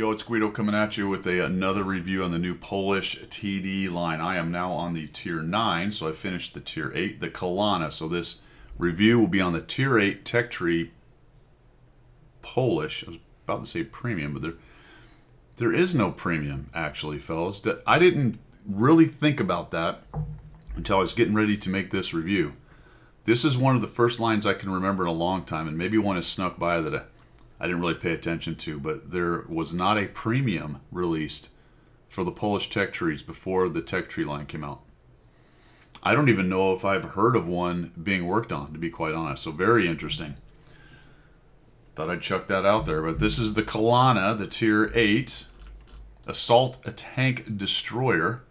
Yo, it's Guido coming at you with another review on the new Polish TD line. I am now on the Tier 9, so I finished the Tier 8, the Kalana. So this review will be on the Tier 8 Tech Tree Polish. I was about to say premium, but there is no premium, actually, fellas. I didn't really think about that until I was getting ready to make this review. This is one of the first lines I can remember in a long time, and maybe one has snuck by that I didn't really pay attention to, but there was not a premium released for the Polish Tech Trees before the Tech Tree line came out. I don't even know if I've heard of one being worked on, to be quite honest. So very interesting. Thought I'd chuck that out there. But this is the Kalana, the Tier 8 Assault Tank Destroyer.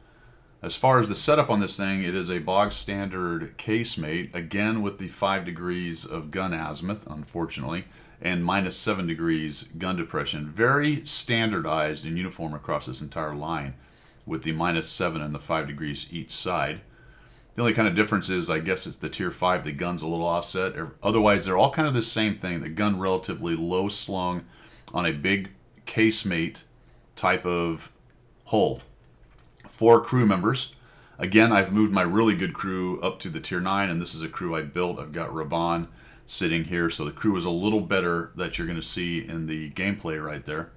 As far as the setup on this thing, it is a bog standard casemate, again with the 5 degrees of gun azimuth, unfortunately, and -7 degrees gun depression. Very standardized and uniform across this entire line, with the -7 and the 5 degrees each side. The only kind of difference is, I guess, it's the Tier 5, the gun's a little offset. Otherwise, they're all kind of the same thing. The gun relatively low slung on a big casemate type of hull. 4 crew members. Again, I've moved my really good crew up to the Tier 9, and this is a crew I built. I've got Raban sitting here, so the crew is a little better that you're going to see in the gameplay right there.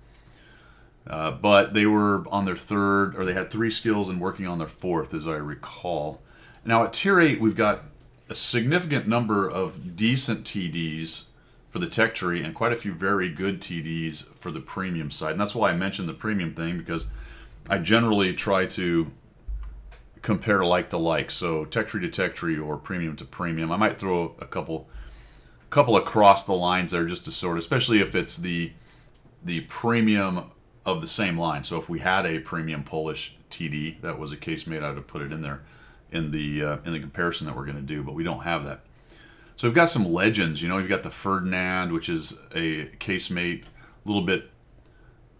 But they were on their third, or they had 3 skills and working on their 4th, as I recall. Now at Tier 8, we've got a significant number of decent TDs for the Tech Tree and quite a few very good TDs for the premium side. And that's why I mentioned the premium thing, because I generally try to compare like to like. So Tech Tree to Tech Tree or premium to premium. I might throw a couple across the lines there just to sort, especially if it's the premium of the same line. So if we had a premium Polish TD that was a casemate, I would have put it in there in the comparison that we're going to do, but we don't have that. So we've got some legends. You know, we've got the Ferdinand, which is a casemate, a little bit.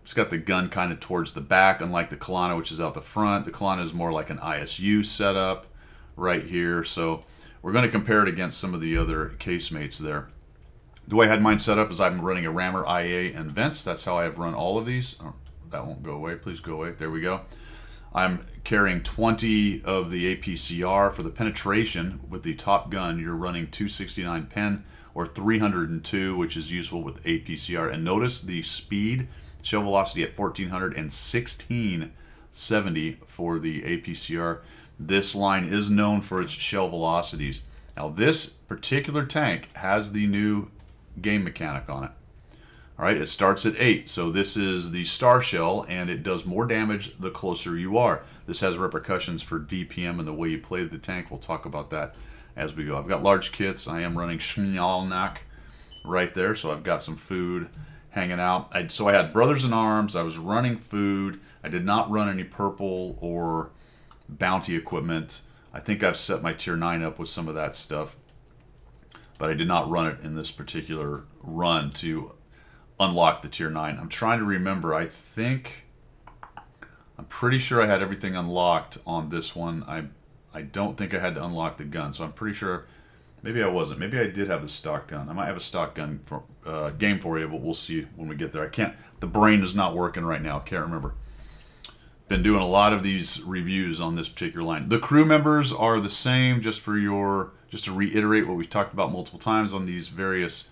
It's got the gun kind of towards the back, unlike the Kalana, which is out the front. The Kalana is more like an ISU setup right here. So we're going to compare it against some of the other casemates there. The way I had mine set up is I'm running a Rammer IA and vents. That's how I have run all of these. Oh, that won't go away. Please go away. There we go. I'm carrying 20 of the APCR. For the penetration with the top gun, you're running 269 pen or 302, which is useful with APCR. And notice the speed, shell velocity at 1400 and 1670 for the APCR. This line is known for its shell velocities. Now this particular tank has the new game mechanic on it. All right, it starts at 8, so this is the star shell, and it does more damage the closer you are. This has repercussions for DPM and the way you play the tank. We'll talk about that as we go. I've got large kits. I am running Schmalnak right there, so I've got some food hanging out. So I had Brothers in Arms. I was running food. I did not run any purple or bounty equipment. I think I've set my Tier 9 up with some of that stuff, but I did not run it in this particular run to unlock the Tier 9. I'm trying to remember. I'm pretty sure I had everything unlocked on this one. I don't think I had to unlock the gun, so I'm pretty sure. Maybe I wasn't. Maybe I did have the stock gun. I might have a stock gun for, game for you, but we'll see when we get there. I can't. The brain is not working right now. Can't remember. Been doing a lot of these reviews on this particular line. The crew members are the same, just to reiterate what we've talked about multiple times on these various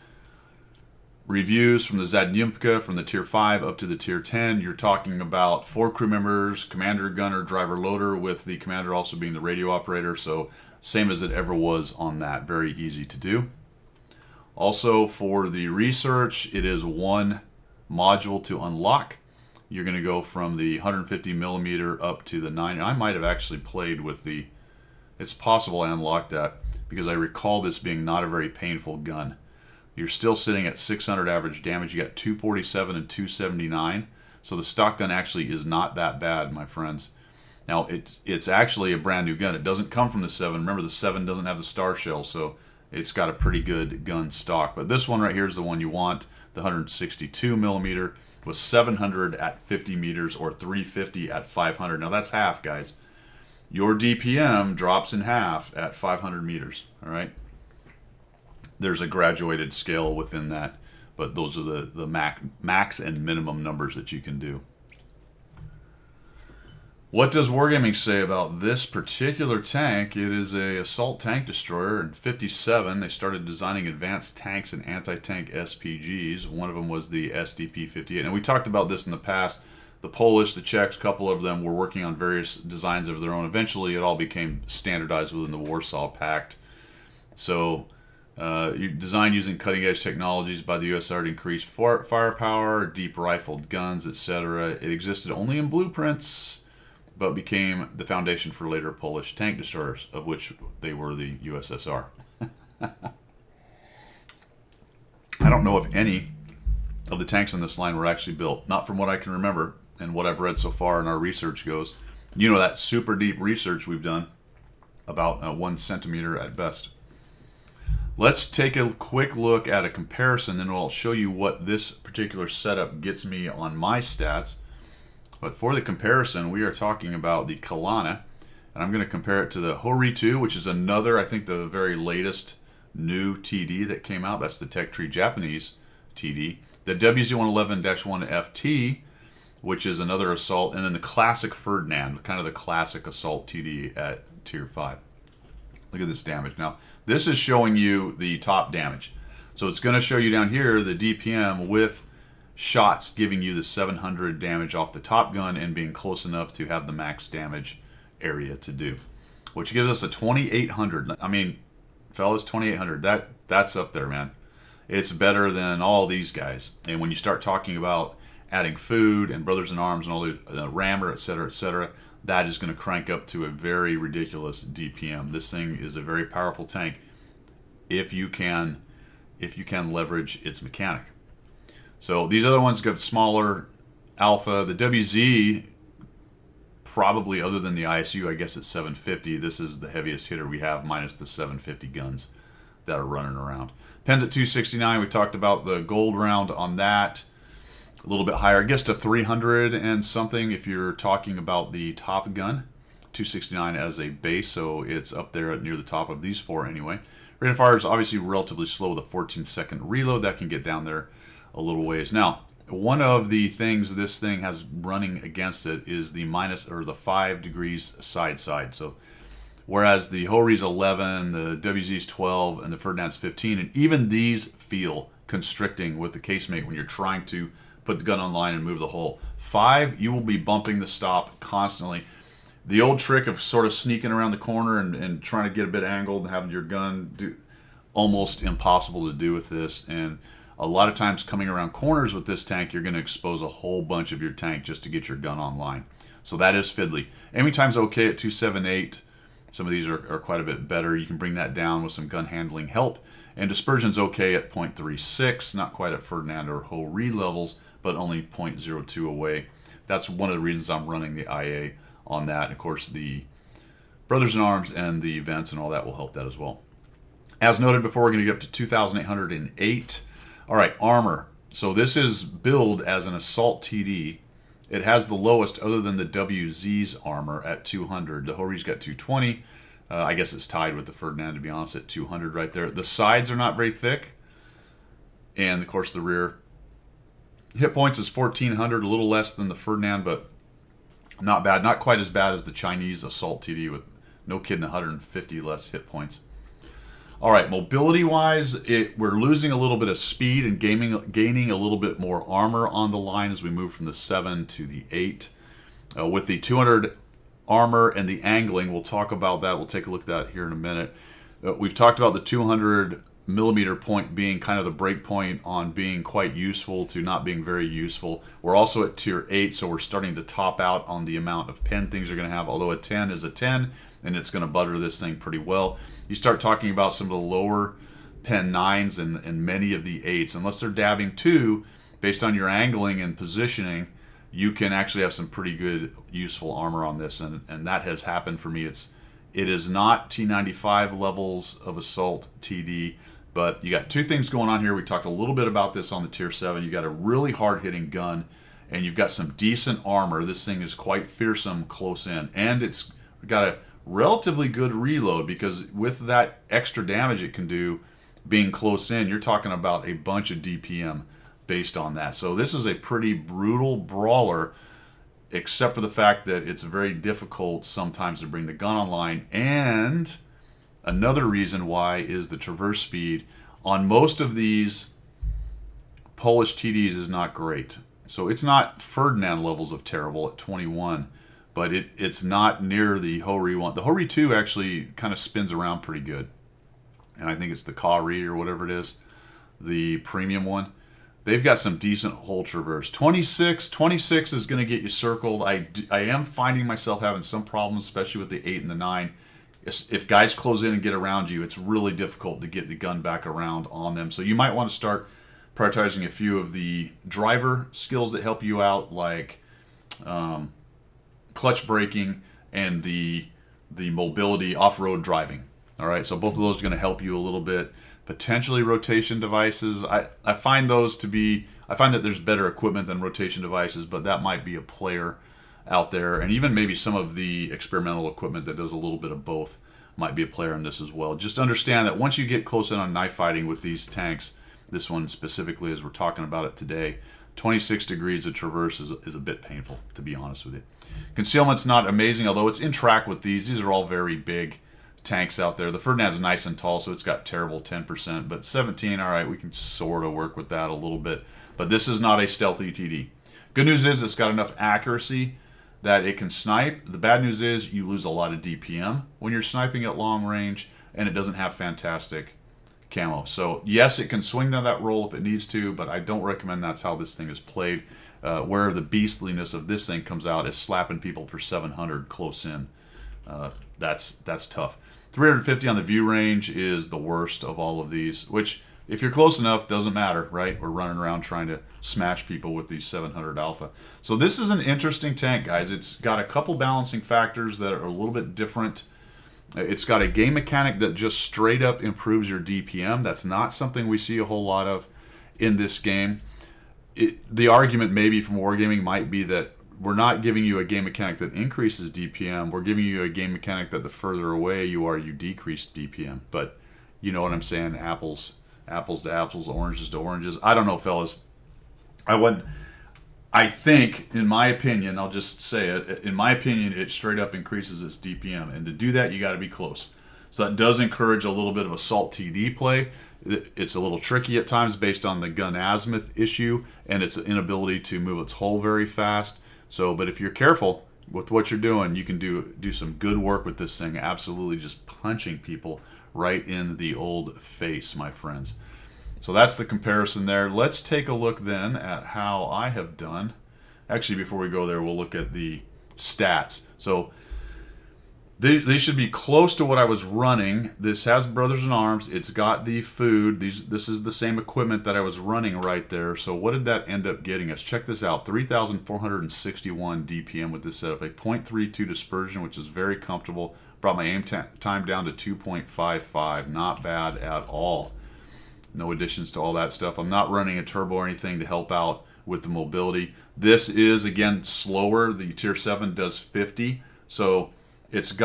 reviews, from the Zadnyumka, from the Tier 5 up to the Tier 10. You're talking about 4 crew members, commander, gunner, driver, loader, with the commander also being the radio operator. So same as it ever was on that. Very easy to do. Also for the research, it is 1 module to unlock. You're going to go from the 150 millimeter up to the 9. And I might have actually played with the, it's possible I unlocked that, because I recall this being not a very painful gun. You're still sitting at 600 average damage. You got 247 and 279. So the stock gun actually is not that bad, my friends. Now, it's actually a brand new gun. It doesn't come from the 7. Remember, the 7 doesn't have the star shell, so it's got a pretty good gun stock. But this one right here is the one you want, the 162 millimeter with 700 at 50 meters or 350 at 500. Now, that's half, guys. Your DPM drops in half at 500 meters, all right? There's a graduated scale within that. but those are the max and minimum numbers that you can do. What does Wargaming say about this particular tank? It is a assault tank destroyer. In '57, they started designing advanced tanks and anti-tank SPGs. One of them was the SDP-58. And we talked about this in the past. The Polish, the Czechs, a couple of them were working on various designs of their own. Eventually, it all became standardized within the Warsaw Pact. So, designed using cutting-edge technologies by the USSR to increase firepower, deep rifled guns, etc. It existed only in blueprints, but became the foundation for later Polish tank destroyers, of which they were the USSR. I don't know if any of the tanks in this line were actually built. Not from what I can remember and what I've read so far in our research goes. You know, that super deep research we've done, about 1 centimeter at best. Let's take a quick look at a comparison, then I'll show you what this particular setup gets me on my stats. But for the comparison, we are talking about the Kalana, and I'm going to compare it to the Hori 2, which is another, I think, the very latest new TD that came out. That's the Tech Tree Japanese TD. The WZ-111-1FT, which is another assault, and then the classic Ferdinand, kind of the classic assault TD at Tier 5. Look at this damage. Now, this is showing you the top damage. So it's going to show you down here the DPM with shots giving you the 700 damage off the top gun and being close enough to have the max damage area to do, which gives us a 2800. I mean, fellas, 2800, that's up there, man. It's better than all these guys. And when you start talking about adding food and Brothers in Arms and all the rammer, etc., that is going to crank up to a very ridiculous DPM. This thing is a very powerful tank if you can leverage its mechanic. So these other ones got smaller alpha. The WZ, probably other than the ISU, I guess it's 750. This is the heaviest hitter we have, minus the 750 guns that are running around. Pens at 269. We talked about the gold round on that. A little bit higher. It gets to 300 and something if you're talking about the Top Gun. 269 as a base, so it's up there near the top of these four anyway. Rate of fire is obviously relatively slow with a 14-second reload. That can get down there a little ways. Now, one of the things this thing has running against it is the the 5 degrees side. So whereas the Hori's 11, the WZ's 12, and the Ferdinand's 15, and even these feel constricting with the casemate when you're trying to put the gun online and move the hull. 5, you will be bumping the stop constantly. The old trick of sort of sneaking around the corner and trying to get a bit angled and having your gun do, almost impossible to do with this. And a lot of times coming around corners with this tank, you're going to expose a whole bunch of your tank just to get your gun online. So that is fiddly. Aiming time's okay at 278. Some of these are quite a bit better. You can bring that down with some gun handling help. And dispersion's okay at 0.36, not quite at Ferdinand or Hori levels, but only 0.02 away. That's one of the reasons I'm running the IA on that. And of course, the Brothers in Arms and the events and all that will help that as well. As noted before, we're going to get up to 2,808. All right, armor. So this is billed as an assault TD. It has the lowest other than the WZ's armor at 200. The Hori's got 220. I guess it's tied with the Ferdinand, to be honest, at 200 right there. The sides are not very thick. And, of course, the rear. Hit points is 1,400, a little less than the Ferdinand, but not bad. Not quite as bad as the Chinese assault TD with, no kidding, 150 less hit points. All right, mobility-wise, we're losing a little bit of speed and gaining a little bit more armor on the line as we move from the 7 to the 8. With the 200 armor and the angling, we'll talk about that. We'll take a look at that here in a minute. We've talked about the 200 millimeter point being kind of the break point on being quite useful to not being very useful. We're also at tier 8, so we're starting to top out on the amount of pen things are going to have, although a 10 is a 10, and it's going to butter this thing pretty well. You start talking about some of the lower pen 9s and many of the 8s. Unless they're dabbing 2, based on your angling and positioning, you can actually have some pretty good useful armor on this, and that has happened for me. It is not T95 levels of assault TD, but you got two things going on here. We talked a little bit about this on the tier 7. You got a really hard-hitting gun, and you've got some decent armor. This thing is quite fearsome close in, and it's got a relatively good reload, because with that extra damage it can do, being close in, you're talking about a bunch of DPM based on that. So this is a pretty brutal brawler, except for the fact that it's very difficult sometimes to bring the gun online. And another reason why is the traverse speed on most of these Polish TDs is not great. So it's not Ferdinand levels of terrible at 21, but it's not near the Hori one. The Hori 2 actually kind of spins around pretty good. And I think it's the Kari or whatever it is, the premium one. They've got some decent hole traverse. 26 is going to get you circled. I am finding myself having some problems, especially with the 8 and the 9. If guys close in and get around you, it's really difficult to get the gun back around on them. So you might want to start prioritizing a few of the driver skills that help you out, like clutch braking and the mobility off-road driving. All right, so both of those are going to help you a little bit. Potentially rotation devices. I find those to be, I find that there's better equipment than rotation devices, but that might be a player out there. And even maybe some of the experimental equipment that does a little bit of both might be a player in this as well. Just understand that once you get close in on knife fighting with these tanks, this one specifically as we're talking about it today, 26 degrees of traverse is a bit painful, to be honest with you. Concealment's not amazing, although it's in track with these. These are all very big tanks out there. The Ferdinand's nice and tall, so it's got terrible 10%, but 17, all right, we can sort of work with that a little bit. But this is not a stealthy TD. Good news is it's got enough accuracy that it can snipe. The bad news is you lose a lot of DPM when you're sniping at long range, and it doesn't have fantastic camo. So yes, it can swing down that roll if it needs to, but I don't recommend that's how this thing is played. Where the beastliness of this thing comes out is slapping people for 700 close in. That's tough. 350 on the view range is the worst of all of these, which if you're close enough doesn't matter, right? We're running around trying to smash people with these 700 Alpha. So this is an interesting tank, guys. It's got a couple balancing factors that are a little bit different. It's got a game mechanic that just straight up improves your DPM. That's not something we see a whole lot of in this game. The argument maybe from Wargaming might be that we're not giving you a game mechanic that increases DPM. We're giving you a game mechanic that the further away you are, you decrease DPM. But you know what I'm saying? Apples to apples, oranges to oranges. I don't know, fellas. I think, in my opinion, I'll just say it, in my opinion, it straight up increases its DPM. And to do that, you got to be close. So that does encourage a little bit of assault TD play. It's a little tricky at times based on the gun azimuth issue and its inability to move its hull very fast. So, but if you're careful with what you're doing, you can do some good work with this thing. Absolutely just punching people right in the old face, my friends. So that's the comparison there. Let's take a look then at how I have done. Actually, before we go there, we'll look at the stats. So they should be close to what I was running. This has Brothers in Arms. It's got the food. This is the same equipment that I was running right there. So what did that end up getting us? Check this out. 3,461 DPM with this setup. A 0.32 dispersion, which is very comfortable. Brought my aim time down to 2.55. Not bad at all. No additions to all that stuff. I'm not running a turbo or anything to help out with the mobility. This is, again, slower. The Tier 7 does 50. So it's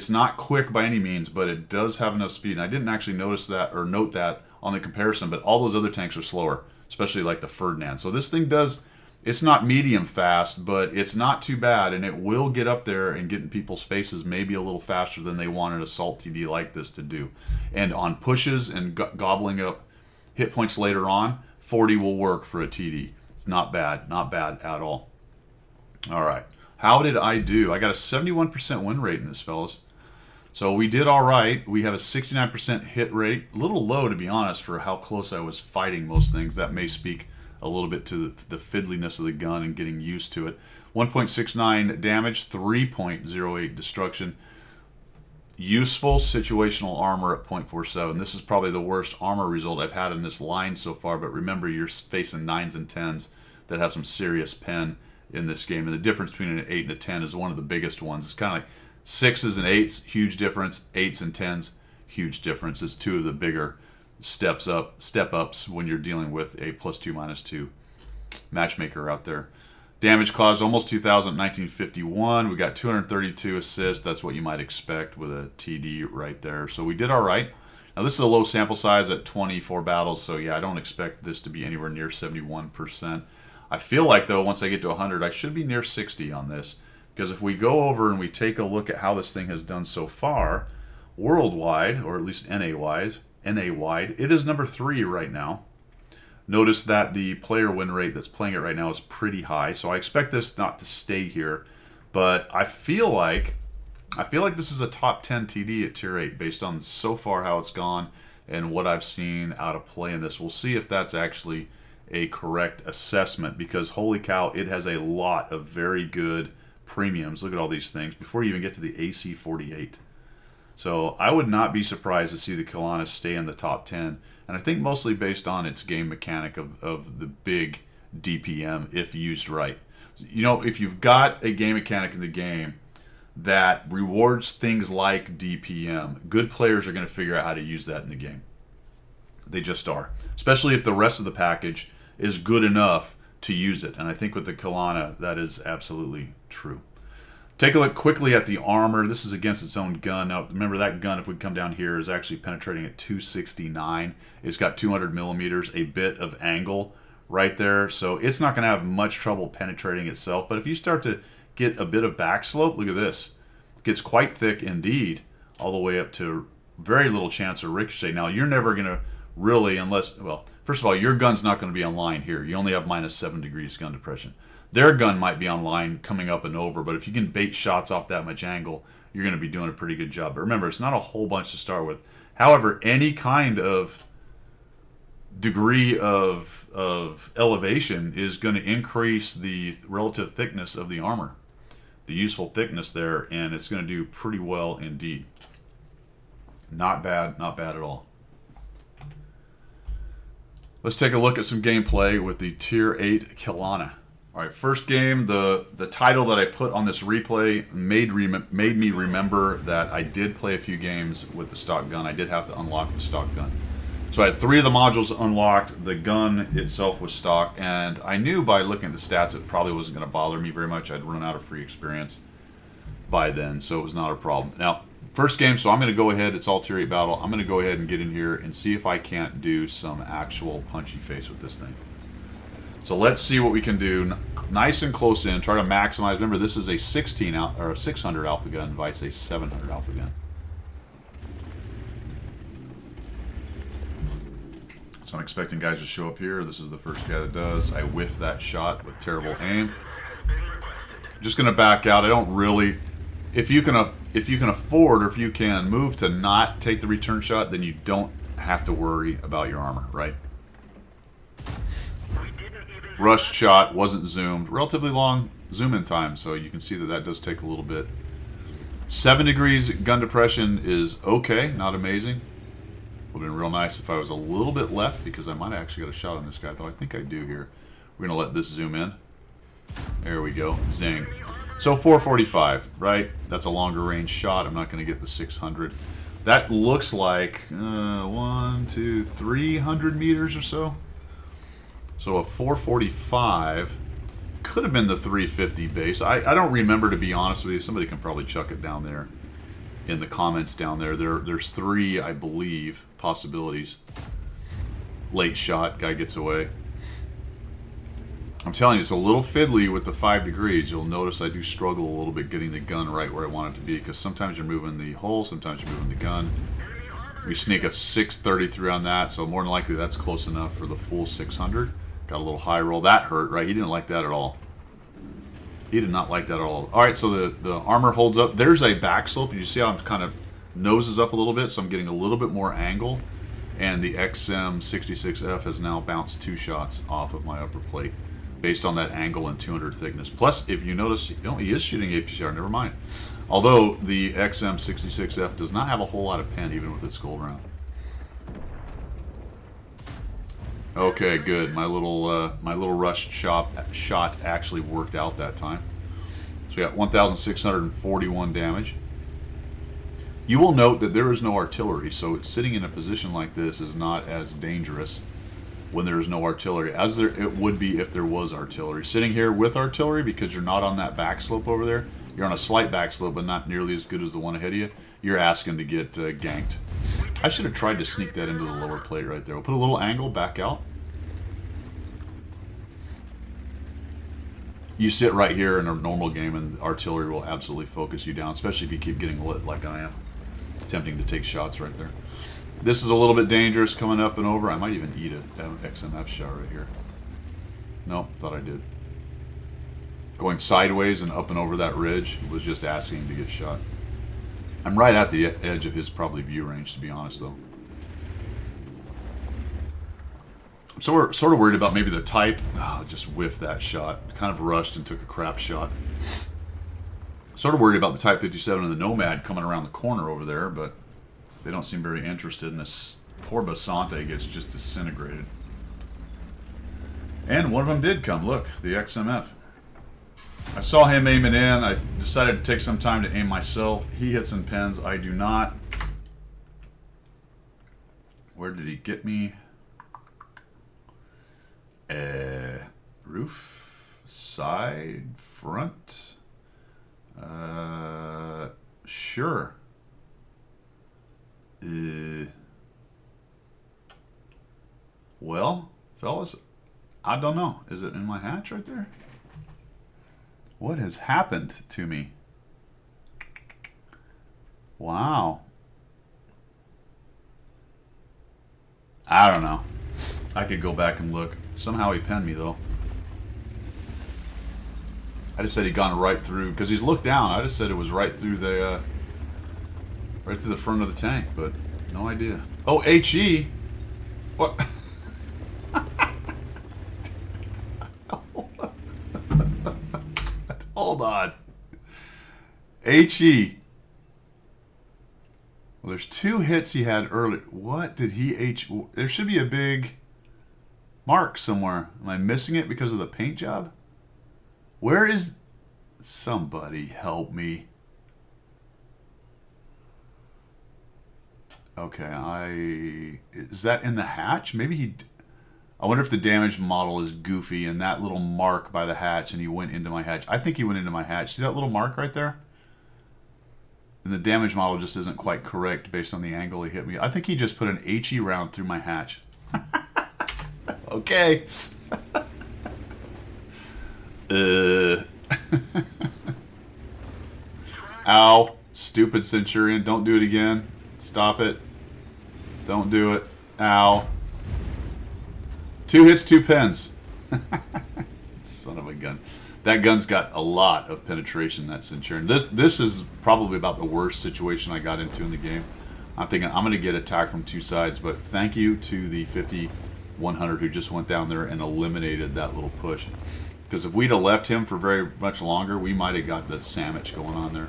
not quick by any means, but it does have enough speed. And I didn't actually notice that or note that on the comparison, but all those other tanks are slower, especially like the Ferdinand. So this thing it's not medium fast, but it's not too bad, and it will get up there and get in people's faces maybe a little faster than they want an assault TD like this to do. And on pushes and gobbling up hit points later on, 40 will work for a TD. It's not bad at all. All right. How did I do? I got a 71% win rate in this, fellas. So we did all right. We have a 69% hit rate. A little low, to be honest, for how close I was fighting most things. That may speak a little bit to the fiddliness of the gun and getting used to it. 1.69 damage, 3.08 destruction. Useful situational armor at 0.47. This is probably the worst armor result I've had in this line so far, but remember, you're facing 9s and 10s that have some serious pen in this game, and the difference between an 8 and a 10 is one of the biggest ones. It's kind of like 6s and 8s, huge difference. 8s and 10s, huge difference. It's two of the bigger step ups when you're dealing with a +2 -2 matchmaker out there. Damage caused almost 2,000 at 1951. We got 232 assists. That's what you might expect with a TD right there. So we did all right. Now this is a low sample size at 24 battles, so yeah, I don't expect this to be anywhere near 71%. I feel like though, once I get to 100, I should be near 60 on this. Because if we go over and we take a look at how this thing has done so far, worldwide, or at least NA-wide, it is number 3 right now. Notice that the player win rate that's playing it right now is pretty high, so I expect this not to stay here. But I feel like this is a top 10 TD at Tier 8 based on so far how it's gone and what I've seen out of play in this. We'll see if that's actually a correct assessment, because holy cow, it has a lot of very good premiums. Look at all these things before you even get to the AC-48. So I would not be surprised to see the Killana stay in the top 10. And I think mostly based on its game mechanic of the big DPM if used right. You know, if you've got a game mechanic in the game that rewards things like DPM, good players are going to figure out how to use that in the game. They just are. Especially if the rest of the package is good enough to use it. And I think with the Killana, that is absolutely true. Take a look quickly at the armor. This is against its own gun. Now, remember that gun, if we come down here, is actually penetrating at 269. It's got 200 millimeters, a bit of angle right there. So it's not going to have much trouble penetrating itself. But if you start to get a bit of back slope, look at this. It gets quite thick indeed, all the way up to very little chance of ricochet. Now, you're never going to really, unless, well, first of all, your gun's not going to be on line here. You only have -7 degrees gun depression. Their gun might be on line coming up and over, but if you can bait shots off that much angle, you're going to be doing a pretty good job. But remember, it's not a whole bunch to start with. However, any kind of degree of elevation is going to increase the relative thickness of the armor, the useful thickness there, and it's going to do pretty well indeed. Not bad at all. Let's take a look at some gameplay with the Tier 8 Killana. All right, first game, the title that I put on this replay made me remember that I did play a few games with the stock gun. I did have to unlock the stock gun. So I had 3 of the modules unlocked. The gun itself was stock, and I knew by looking at the stats it probably wasn't going to bother me very much. I'd run out of free experience by then, so it was not a problem. Now, first game, so I'm going to go ahead. It's all Tier 8 battle. I'm going to go ahead and get in here and see if I can't do some actual punchy face with this thing. So let's see what we can do. Nice and close in. Try to maximize. Remember, this is a 600 alpha gun. Vice a 700 alpha gun. So I'm expecting guys to show up here. This is the first guy that does. I whiff that shot with terrible aim. Just going to back out. I don't really. If you can afford, or if you can move to not take the return shot, then you don't have to worry about your armor, right? Rushed shot, wasn't zoomed. Relatively long zoom in time, so you can see that that does take a little bit. 7 degrees gun depression is okay, not amazing. Would have been real nice if I was a little bit left, because I might have actually got a shot on this guy, though I think I do here. We're going to let this zoom in. There we go. Zing. So 445, right? That's a longer range shot. I'm not going to get the 600. That looks like 300 meters or so. So a 445 could have been the 350 base. I don't remember, to be honest with you. Somebody can probably chuck it down there in the comments down there. There's 3, I believe, possibilities. Late shot, guy gets away. I'm telling you, it's a little fiddly with the 5 degrees. You'll notice I do struggle a little bit getting the gun right where I want it to be, because sometimes you're moving the hole, sometimes you're moving the gun. We sneak a 633 on that, so more than likely that's close enough for the full 600. Got a little high roll. That hurt, right? He didn't like that at all. He did not like that at all. All right, so the armor holds up. There's a back slope. You see how I'm kind of noses up a little bit, so I'm getting a little bit more angle. And the XM66F has now bounced 2 shots off of my upper plate based on that angle and 200 thickness. Plus, if you notice, he is shooting APCR, never mind. Although the XM66F does not have a whole lot of pen, even with its gold round. Okay, good. My little rushed shot actually worked out that time. So we got 1,641 damage. You will note that there is no artillery, so sitting in a position like this is not as dangerous when there is no artillery as it would be if there was artillery. Sitting here with artillery, because you're not on that back slope over there, you're on a slight back slope, but not nearly as good as the one ahead of you, you're asking to get ganked. I should have tried to sneak that into the lower plate right there. We'll put a little angle back out. You sit right here in a normal game and artillery will absolutely focus you down, especially if you keep getting lit like I am. Attempting to take shots right there. This is a little bit dangerous coming up and over. I might even eat an XMF shot right here. Nope, thought I did. Going sideways and up and over that ridge was just asking him to get shot. I'm right at the edge of his probably view range, to be honest, though. So we're sort of worried about maybe the type. Oh, just whiffed that shot. Kind of rushed and took a crap shot. Sort of worried about the Type 57 and the Nomad coming around the corner over there, but they don't seem very interested in this. Poor Basante gets just disintegrated. And one of them did come. Look, the XMF. I saw him aiming in. I decided to take some time to aim myself. He hits and pins. I do not. Where did he get me? Roof, side, front. Sure. Well, fellas, I don't know. Is it in my hatch right there? What has happened to me? Wow. I don't know. I could go back and look. Somehow he pinned me, though. I just said he'd gone right through, because he's looked down. I just said it was right through the front of the tank, but no idea. Oh, HE. What? Hold on. HE. Well, there's 2 hits he had earlier. What did he There should be a big mark somewhere. Am I missing it because of the paint job? Where is... Somebody help me. Okay, is that in the hatch? Maybe he... I wonder if the damage model is goofy and that little mark by the hatch and he went into my hatch. I think he went into my hatch. See that little mark right there? And the damage model just isn't quite correct based on the angle he hit me. I think he just put an HE round through my hatch. Okay. Ow. Stupid Centurion. Don't do it again. Stop it. Don't do it. Ow. 2 hits, 2 pins. Son of a gun. That gun's got a lot of penetration, that Centurion. This is probably about the worst situation I got into in the game. I'm thinking I'm going to get attacked from 2 sides, but thank you to the 50-100 who just went down there and eliminated that little push. Because if we'd have left him for very much longer, we might have got the sandwich going on there.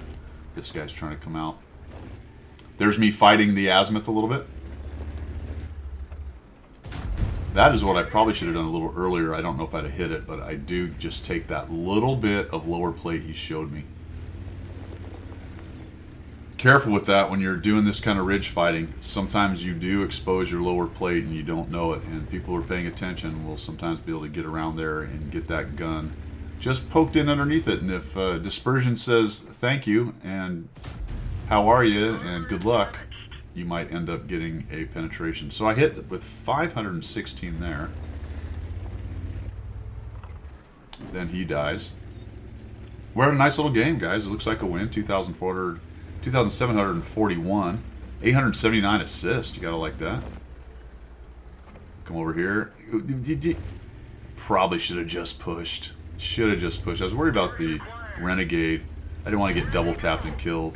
This guy's trying to come out. There's me fighting the azimuth a little bit. That is what I probably should have done a little earlier. I don't know if I'd have hit it, but I do just take that little bit of lower plate he showed me. Careful with that when you're doing this kind of ridge fighting. Sometimes you do expose your lower plate and you don't know it, and people who are paying attention will sometimes be able to get around there and get that gun just poked in underneath it. And if Dispersion says thank you and how are you and good luck, you might end up getting a penetration. So I hit with 516 there. Then he dies. We're at a nice little game, guys. It looks like a win. 2,741. 879 assists. You gotta like that. Come over here. Probably should have just pushed. Should have just pushed. I was worried about the Renegade. I didn't want to get double tapped and killed.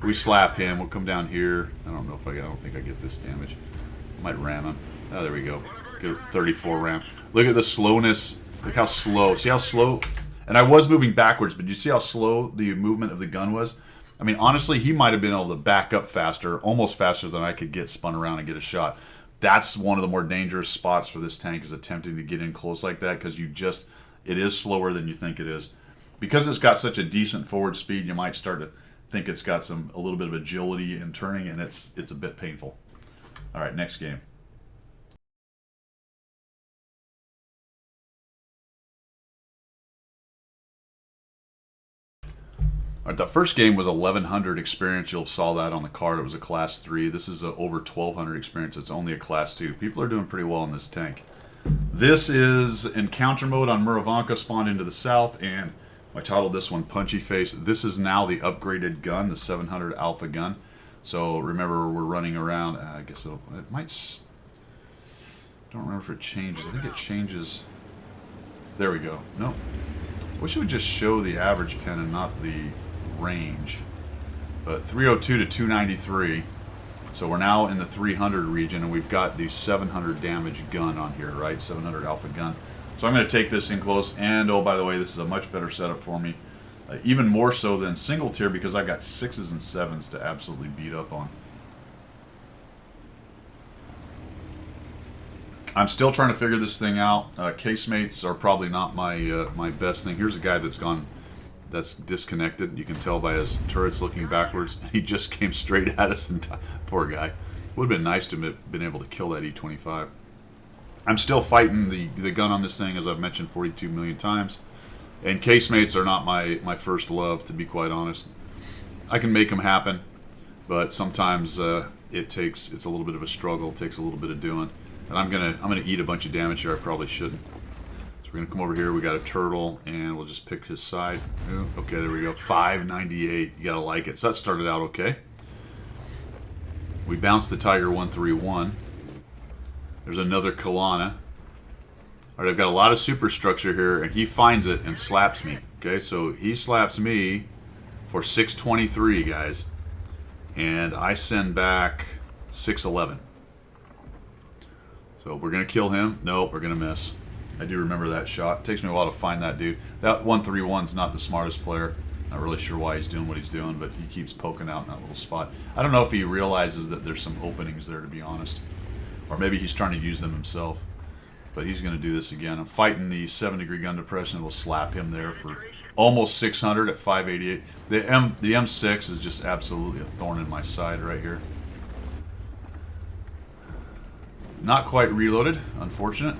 We slap him. We'll come down here. I don't know if I don't think I get this damage. I might ram him. Oh, there we go. Get a 34 ram. Look at the slowness. Look how slow. See how slow? And I was moving backwards, but you see how slow the movement of the gun was? I mean, honestly, he might have been able to back up faster, almost faster than I could get spun around and get a shot. That's one of the more dangerous spots for this tank, is attempting to get in close like that, because it is slower than you think it is. Because it's got such a decent forward speed, you might start to think it's got a little bit of agility in turning, and it's a bit painful. All right, next game. All right, the first game was 1100 experience. You'll saw that on the card. It was a class 3. This is a over 1200 experience. It's only a class 2. People are doing pretty well in this tank. This is encounter mode on Murovanka, spawned into the south, and I titled this one Punchy Face. This is now the upgraded gun, the 700 Alpha gun. So remember, we're running around. I guess it might. Don't remember if it changes. I think it changes. There we go. No. Wish it would just show the average pen and not the range. But 302 to 293. So we're now in the 300 region, and we've got the 700 damage gun on here, right? 700 Alpha gun. So I'm going to take this in close, and oh, by the way, this is a much better setup for me. Even more so than single tier, because I've got 6s and 7s to absolutely beat up on. I'm still trying to figure this thing out. Casemates are probably not my best thing. Here's a guy that's disconnected. You can tell by his turrets looking backwards. He just came straight at us. And poor guy. Would have been nice to have been able to kill that E25. I'm still fighting the gun on this thing, as I've mentioned 42 million times. And casemates are not my first love, to be quite honest. I can make them happen, but sometimes it's a little bit of a struggle. It takes a little bit of doing. And I'm gonna eat a bunch of damage here. I probably shouldn't. So we're gonna come over here. We got a turtle, and we'll just pick his side. Ooh, okay, there we go. 598. You gotta like it. So that started out okay. We bounced the Tiger 131. There's another Kalana. All right, I've got a lot of superstructure here, and he finds it and slaps me. Okay, so he slaps me for 623, guys, and I send back 611. So we're going to kill him. Nope, we're going to miss. I do remember that shot. It takes me a while to find that dude. That 131's not the smartest player. Not really sure why he's doing what he's doing, but he keeps poking out in that little spot. I don't know if he realizes that there's some openings there, to be honest. Or maybe he's trying to use them himself. But he's going to do this again. I'm fighting the 7-degree gun depression. We'll slap him there for almost 600 at 588. The M6 is just absolutely a thorn in my side right here. Not quite reloaded, unfortunate.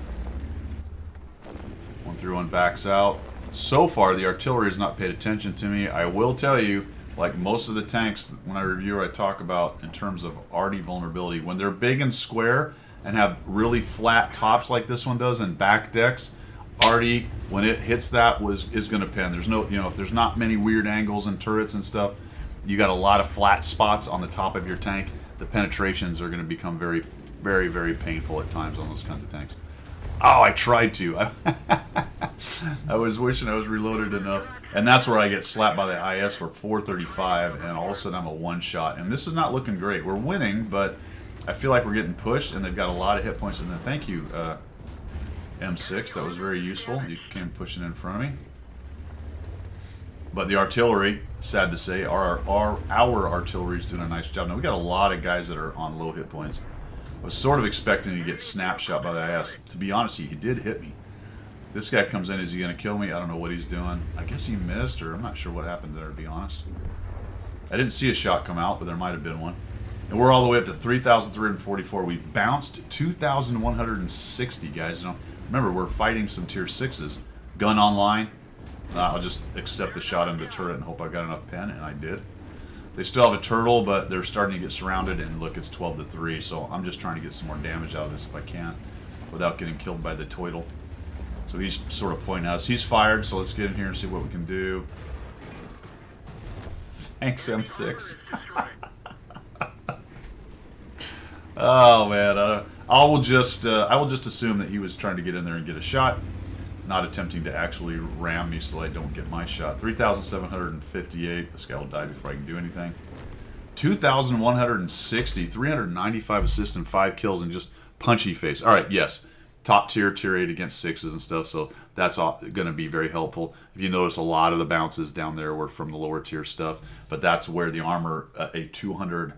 131 backs out. So far, the artillery has not paid attention to me. I will tell you, like most of the tanks, when I review, I talk about in terms of arty vulnerability. When they're big and square and have really flat tops like this one does and back decks, arty, when it hits that, is going to pen. There's no, if there's not many weird angles and turrets and stuff, you got a lot of flat spots on the top of your tank. The penetrations are going to become very, very, very painful at times on those kinds of tanks. Oh, I tried to. I was wishing I was reloaded enough. And that's where I get slapped by the IS for 435, and all of a sudden I'm a one-shot. And this is not looking great. We're winning, but I feel like we're getting pushed, and they've got a lot of hit points. And then thank you, M6. That was very useful. You came pushing in front of me. But the artillery, sad to say, our artillery is doing a nice job. Now, we got a lot of guys that are on low hit points. I was sort of expecting to get snapshot by the IS. To be honest, he did hit me. This guy comes in. Is he going to kill me? I don't know what he's doing. I guess he missed, or I'm not sure what happened there, to be honest. I didn't see a shot come out, but there might have been one. And we're all the way up to 3,344. We've bounced 2,160, guys. Remember, we're fighting some tier 6s. Gun online. I'll just accept the shot into the turret and hope I got enough pen, and I did. They still have a turtle, but they're starting to get surrounded, and look, it's 12 to 3, so I'm just trying to get some more damage out of this if I can without getting killed by the turtle. So he's sort of pointing at us. He's fired, so let's get in here and see what we can do. Thanks, M6. Oh, man. I will just assume that he was trying to get in there and get a shot, not attempting to actually ram me so I don't get my shot. 3,758. This guy will die before I can do anything. 2,160. 395 assists and 5 kills and just punchy face. All right, yes. Top tier, tier 8 against 6s and stuff, so that's going to be very helpful. If you notice, a lot of the bounces down there were from the lower tier stuff, but that's where the armor, a 200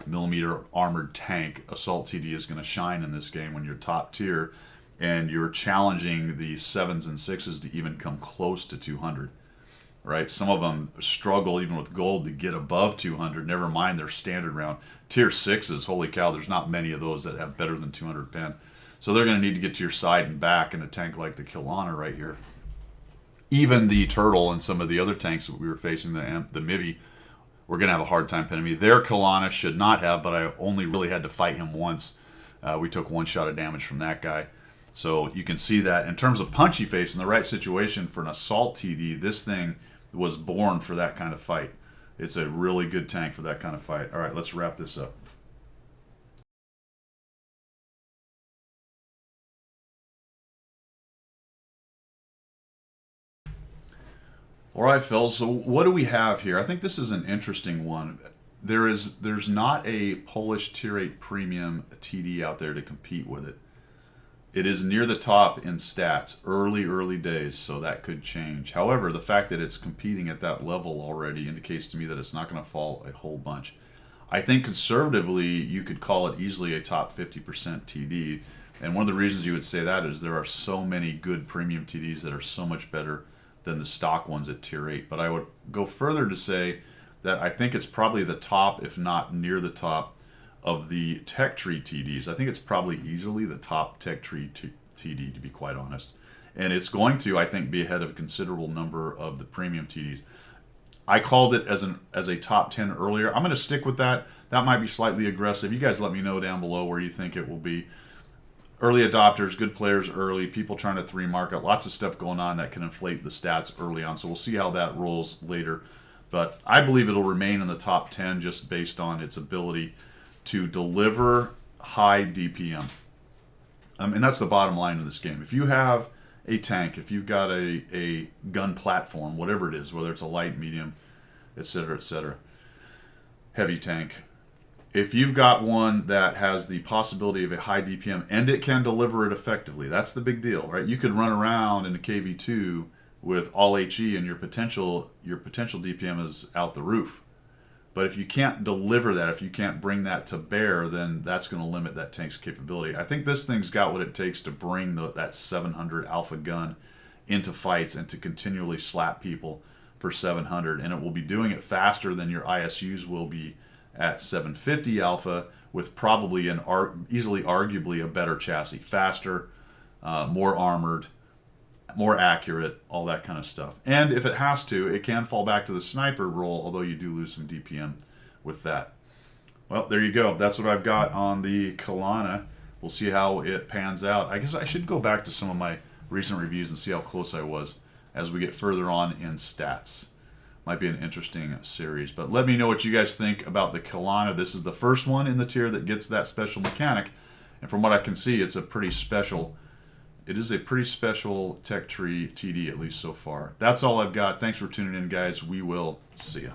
millimeter armored tank, Assault TD, is going to shine in this game when you're top tier and you're challenging the 7s and 6s to even come close to 200. Right? Some of them struggle even with gold to get above 200, never mind their standard round. Tier 6s, holy cow, there's not many of those that have better than 200 pen. So they're going to need to get to your side and back in a tank like the Kalana right here. Even the Turtle and some of the other tanks that we were facing, the Mivi, were going to have a hard time pinning me. Their Kalana should not have, but I only really had to fight him once. We took one shot of damage from that guy. So you can see that in terms of punchy face, in the right situation for an assault TD, this thing was born for that kind of fight. It's a really good tank for that kind of fight. All right, let's wrap this up. All right, Phil. So what do we have here? I think this is an interesting one. There's not a Polish Tier 8 Premium TD out there to compete with it. It is near the top in stats, early days, so that could change. However, the fact that it's competing at that level already indicates to me that it's not going to fall a whole bunch. I think conservatively, you could call it easily a top 50% TD. And one of the reasons you would say that is there are so many good premium TDs that are so much better than the stock ones at Tier 8. But I would go further to say that I think it's probably the top, if not near the top, of the Tech Tree TDs. I think it's probably easily the top Tech Tree TD, to be quite honest. And it's going to, I think, be ahead of a considerable number of the premium TDs. I called it as a top 10 earlier. I'm going to stick with that. That might be slightly aggressive. You guys let me know down below where you think it will be. Early adopters, good players early, people trying to 3 market, lots of stuff going on that can inflate the stats early on. So we'll see how that rolls later. But I believe it'll remain in the top 10 just based on its ability to deliver high DPM. And that's the bottom line of this game. If you have a tank, if you've got a gun platform, whatever it is, whether it's a light, medium, etc., heavy tank, if you've got one that has the possibility of a high DPM and it can deliver it effectively, that's the big deal, right? You could run around in a KV2 with all HE and your potential DPM is out the roof. But if you can't deliver that, if you can't bring that to bear, then that's going to limit that tank's capability. I think this thing's got what it takes to bring that 700 alpha gun into fights and to continually slap people for 700. And it will be doing it faster than your ISUs will be at 750 alpha, with probably easily arguably a better chassis. Faster, more armored, more accurate, all that kind of stuff. And if it has to, it can fall back to the sniper role, although you do lose some DPM with that. Well, there you go. That's what I've got on the Kalana. We'll see how it pans out. I guess I should go back to some of my recent reviews and see how close I was as we get further on in stats. Might be an interesting series. But let me know what you guys think about the Kalana. This is the first one in the tier that gets that special mechanic. And from what I can see, it's a pretty special... It is a pretty special Tech Tree TD, at least so far. That's all I've got. Thanks for tuning in, guys. We will see ya.